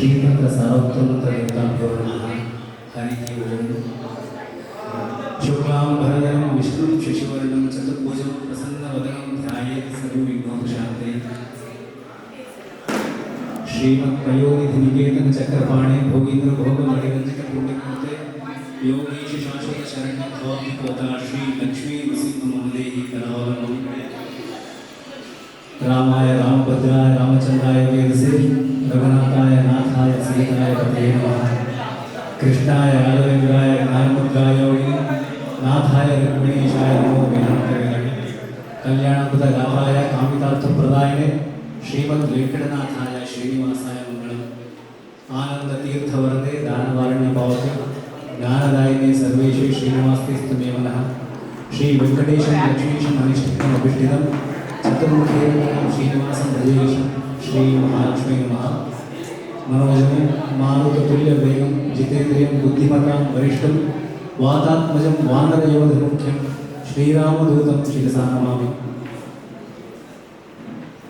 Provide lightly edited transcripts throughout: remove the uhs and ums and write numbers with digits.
ಶ್ರೀಮಂತ ಸಾರ್ವತ್ರಿಕ ದೇವತಾಭ್ಯೋ ನಮಃ. ಹರಿ ಓಂ. ಶುಕ್ಲಾಂ ಭರಧರಂ ವಿಷ್ಣುಂ ಶಶಿವರ್ಣಂ ಚತುರ್ಭುಜಂ ಪ್ರಸನ್ನವದನಂ ಧ್ಯಾಯೇತ್ ಸರ್ವವಿಘ್ನೋಪಶಾಂತಯೇ. ಶ್ರೀಮತ್ಪಯೋನಿಧಿನಿಕೇತನ ಚಕ್ರಪಾಣೆ ಭೋಗೀಂದ್ರ ಭೋಗ ಮಣಿರಂಜಕ ಪುಣ್ಯಕೃತೆ ಯೋಗೀಶ ಶಾಶ್ವತ ಶರಣ್ಯ ಭವಾಧಿಪೋತ ಶ್ರೀ ಲಕ್ಷ್ಮೀ ನೃಸಿಂಹ ಮಹದೇಹಿ ಕರಾವಲಂಬಂ. ರಾಮಾಯ ರಾಮಭದ್ರಾಯ ರಾಮಚಂದ್ರಾಯ ವೇದಸೇ ರಘುನಾಥಾಯ ನಾಥಾಯ ಸೀತಾಯ ಪತಯೇ ನಮಃ. ಕೃಷ್ಣಾಯ ರಾಘವೇಂದ್ರಾಯ ಜ್ಞಾನಮುದ್ರಾಯ ನಾಥಾಯ ರುಕ್ಮಿಣೀಶಾಯ ನಮೋ ವೇದಾಂತವೇ. ಕಲ್ಯಾಣಪುತ ಲಾಭಾಯ ಕಾಮಿತಾರ್ಥಪ್ರದಾಯಿನೇ ಶ್ರೀಮದ್ ವೆಂಕಟನಾಥಾಯ ಶ್ರೀನಿವಾಸಾಯ ಮಂಗಳಂ. ಆನಂದ ತೀರ್ಥವರದೆ ದಾನವಾರಣ್ಯ ಪಾವತಿ ಜ್ಞಾನದಾಯಿನೇ ಸರ್ವೇಶೇ ಶ್ರೀನಿವಾಸ್ತಿಸ್ತು ಮೇ ಮನಃ. ಶ್ರೀ ವೆಂಕಟೇಶಂ ಲಕ್ಷ್ಮೀಶಂ ಅನಿಷ್ಠಿತಂ ಅಭಿಷ್ಠಿತಂ ಚತುರ್ಮುಖೇನ ಶ್ರೀನಿವಾಸಂ ಭಜೇಶಂ ಶ್ರೀ ಮಹಾಲಕ್ಷ್ಮೀ ನಮಃ. मनोजमें मारुततुल्य वेगं जितेन्द्रियं बुद्धिमतां वरिष्ठं वातात्मजं वानरयोधमुख्यं श्रीरामदूतं शिरसा नमामि.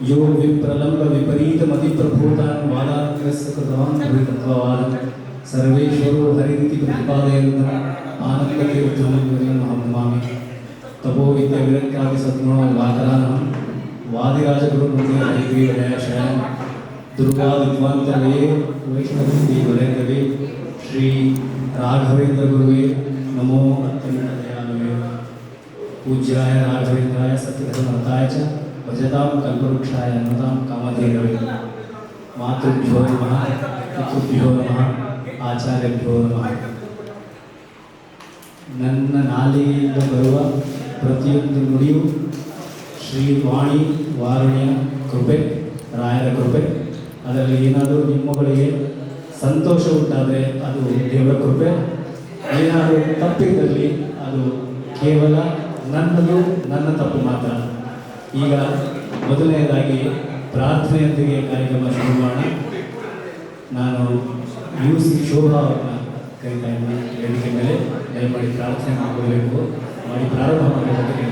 यो विप्रलम्ब विपरीतमतिप्रभूतान् वादाग्रस्य कृतवान् भवितत्ववादं सर्वेश्वरो हरिरिति प्रतिपादयन्तम् आनन्दतीर्थं अहं नमामि. तपोविद्याविरक्त्यादिसद्गुणो वाकरानहं वादिराजगुरुमुखे हरिग्रीवदयाशयनं दुर्गा विद्वांतवे वैष्णवी वरेंद्रवे श्री राघवेंद्र गुरुवे नमो अत्यंत दयालुवे. पूज्याय राघवेंद्राय सत्यधर्मरताय च भजतां कल्पवृक्षाय अन्नतां कामधेनवे. मातृभ्यो नमः, पितृभ्यो नमः, आचार्यभ्यो नमः. ನನ್ನ ನಾಲಿಗೆಯಿಂದ ಬರುವ ಪ್ರತಿಯೊಂದು ನುಡಿಯು ಶ್ರೀ ವಾಣಿ ವಾರುಣ್ಯ ಕೃಪೆ, ರಾಯರ ಕೃಪೆ. ಅದರಲ್ಲಿ ಏನಾದರೂ ನಿಮ್ಮಗಳಿಗೆ ಸಂತೋಷ ಉಂಟಾದರೆ ಅದು ದೇವರ ಕೃಪೆ, ಏನಾದರೂ ತಪ್ಪಿದ್ದಲ್ಲಿ ಅದು ಕೇವಲ ನನ್ನದು, ನನ್ನ ತಪ್ಪು ಮಾತ್ರ. ಈಗ ಮೊದಲನೇದಾಗಿ ಪ್ರಾರ್ಥನೆಯೊಂದಿಗೆ ಕಾರ್ಯಕ್ರಮ ಶುರು ಮಾಡೋಣ. ನಾನು UC ಶೋಭಾ ಅವ್ರನ್ನ ಕರೀತಾ ಇದ್ದೀನಿ ವೇದಿಕೆ ಮೇಲೆ. ದಯಮಾಡಿ ಪ್ರಾರ್ಥನೆ ಮಾಡಬೇಕು, ಮಾಡಿ ಪ್ರಾರಂಭ ಮಾಡಬೇಕು.